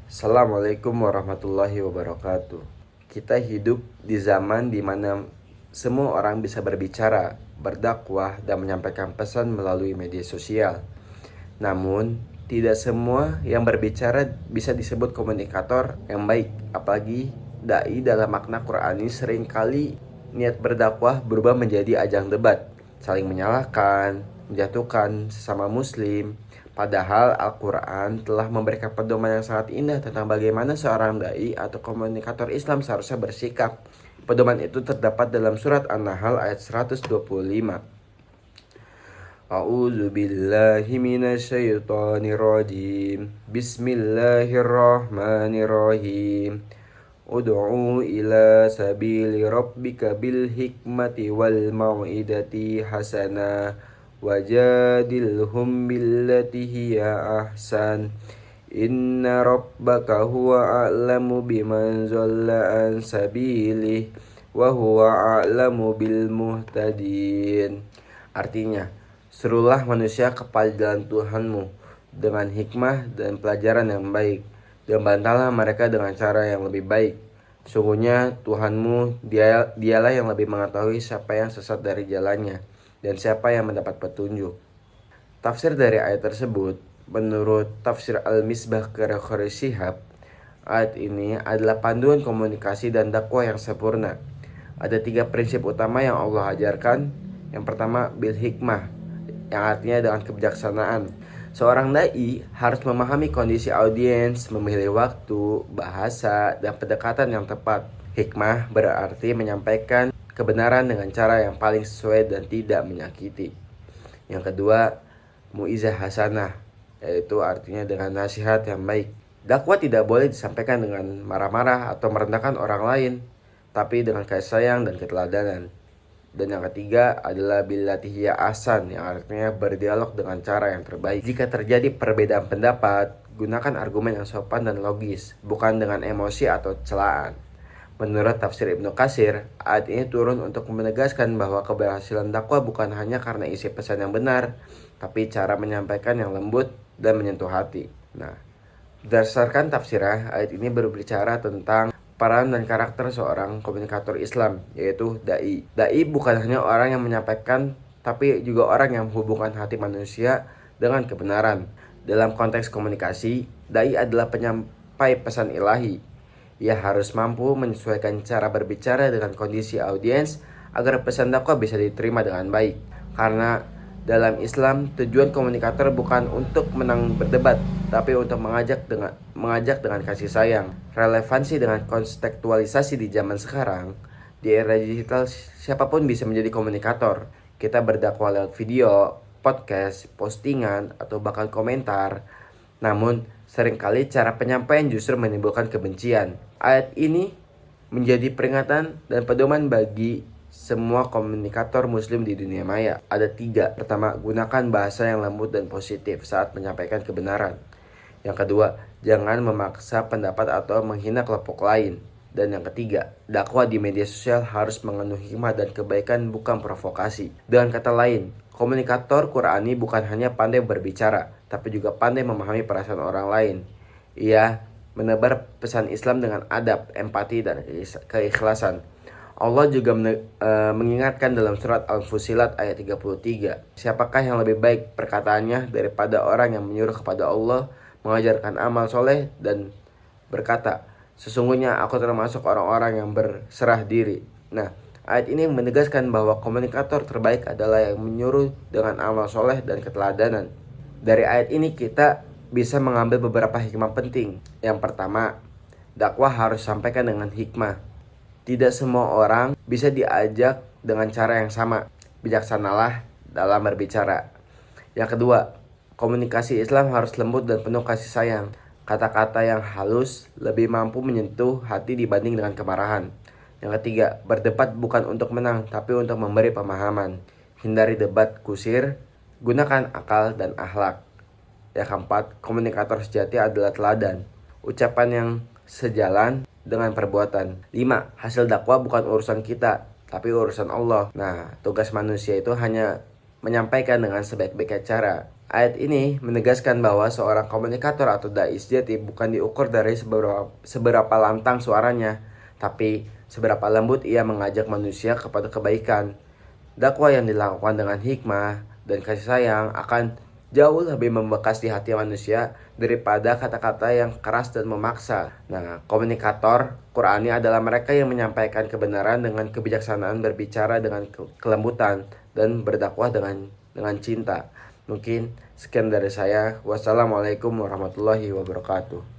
Assalamualaikum warahmatullahi wabarakatuh. Kita hidup di zaman di mana semua orang bisa berbicara, berdakwah, dan menyampaikan pesan melalui media sosial. Namun, tidak semua yang berbicara bisa disebut komunikator yang baik. Apalagi dai dalam makna Qur'ani seringkali niat berdakwah berubah menjadi ajang debat, saling menyalahkan, menjatuhkan sesama muslim. Padahal Al-Quran telah memberikan pedoman yang sangat indah tentang bagaimana seorang dai atau komunikator Islam seharusnya bersikap. Pedoman itu terdapat dalam surat An-Nahl ayat 125. A'udzu billahi minasyaitonir rajim. Bismillahirrahmanirrahim. Ud'u ila sabili rabbika bil hikmati wal mau'idati hasanah wajadilhum billati hiya ahsan. Inna rabbaka huwa a'lamu biman dhalla an sabilih wa huwa a'lamu bil muhtadin. Artinya, serulah manusia kepada jalan Tuhanmu dengan hikmah dan pelajaran yang baik, dan bantalah mereka dengan cara yang lebih baik. Sungguhnya Tuhanmu dialah yang lebih mengetahui siapa yang sesat dari jalannya dan siapa yang mendapat petunjuk. Tafsir dari ayat tersebut, menurut tafsir Al-Misbah karya Khairi Shihab, ayat ini adalah panduan komunikasi dan dakwah yang sempurna. Ada 3 prinsip utama yang Allah ajarkan. Yang pertama, bil hikmah, yang artinya dengan kebijaksanaan. Seorang dai harus memahami kondisi audiens, memilih waktu, bahasa, dan pendekatan yang tepat. Hikmah berarti menyampaikan kebenaran dengan cara yang paling sesuai dan tidak menyakiti. Yang kedua, mu'izah hasanah, yaitu artinya dengan nasihat yang baik. Dakwah tidak boleh disampaikan dengan marah-marah atau merendahkan orang lain, tapi dengan kasih sayang dan keteladanan. Dan yang ketiga adalah billati hiya ahsan, yang artinya berdialog dengan cara yang terbaik. Jika terjadi perbedaan pendapat, gunakan argumen yang sopan dan logis, bukan dengan emosi atau celaan. Menurut tafsir Ibnu Katsir, ayat ini turun untuk menegaskan bahwa keberhasilan dakwah bukan hanya karena isi pesan yang benar, tapi cara menyampaikan yang lembut dan menyentuh hati. Nah, berdasarkan tafsirah, ayat ini berbicara tentang peran dan karakter seorang komunikator Islam, yaitu dai. Dai bukan hanya orang yang menyampaikan, tapi juga orang yang menghubungkan hati manusia dengan kebenaran. Dalam konteks komunikasi, dai adalah penyampai pesan ilahi. Ia harus mampu menyesuaikan cara berbicara dengan kondisi audiens agar pesan dakwah bisa diterima dengan baik. Karena dalam Islam, tujuan komunikator bukan untuk menang berdebat, tapi untuk mengajak dengan kasih sayang. Relevansi dengan kontekstualisasi di zaman sekarang, di era digital siapapun bisa menjadi komunikator. Kita berdakwah lewat video, podcast, postingan, atau bahkan komentar. Namun, seringkali cara penyampaian justru menimbulkan kebencian. Ayat ini menjadi peringatan dan pedoman bagi semua komunikator muslim di dunia maya. Ada 3. Pertama, gunakan bahasa yang lembut dan positif saat menyampaikan kebenaran. Yang kedua, jangan memaksa pendapat atau menghina kelompok lain. Dan yang ketiga, dakwah di media sosial harus mengandung hikmah dan kebaikan, bukan provokasi. Dengan kata lain, komunikator Qur'ani bukan hanya pandai berbicara, tapi juga pandai memahami perasaan orang lain. Ia menebar pesan Islam dengan adab, empati, dan keikhlasan. Allah juga mengingatkan dalam surat Al-Fussilat ayat 33. Siapakah yang lebih baik perkataannya daripada orang yang menyuruh kepada Allah, mengajarkan amal soleh, dan berkata, sesungguhnya aku termasuk orang-orang yang berserah diri. Nah, ayat ini menegaskan bahwa komunikator terbaik adalah yang menyuruh dengan amal soleh dan keteladanan. Dari ayat ini kita bisa mengambil beberapa hikmah penting. Yang pertama, dakwah harus sampaikan dengan hikmah. Tidak semua orang bisa diajak dengan cara yang sama. Bijaksanalah dalam berbicara. Yang kedua, komunikasi Islam harus lembut dan penuh kasih sayang. Kata-kata yang halus lebih mampu menyentuh hati dibanding dengan kemarahan. Yang ketiga, berdebat bukan untuk menang, tapi untuk memberi pemahaman. Hindari debat kusir, gunakan akal dan akhlak. Yang keempat, komunikator sejati adalah teladan, ucapan yang sejalan dengan perbuatan. 5. Hasil dakwah bukan urusan kita, tapi urusan Allah. Nah, tugas manusia itu hanya menyampaikan dengan sebaik-baiknya cara. Ayat ini menegaskan bahwa seorang komunikator atau dai sejati bukan diukur dari seberapa lantang suaranya, tapi seberapa lembut ia mengajak manusia kepada kebaikan. Dakwah yang dilakukan dengan hikmah dan kasih sayang akan jauh lebih membekas di hati manusia daripada kata-kata yang keras dan memaksa. Nah, komunikator Qur'ani adalah mereka yang menyampaikan kebenaran dengan kebijaksanaan, berbicara dengan kelembutan, dan berdakwah dengan cinta. Mungkin sekian dari saya. Wassalamualaikum warahmatullahi wabarakatuh.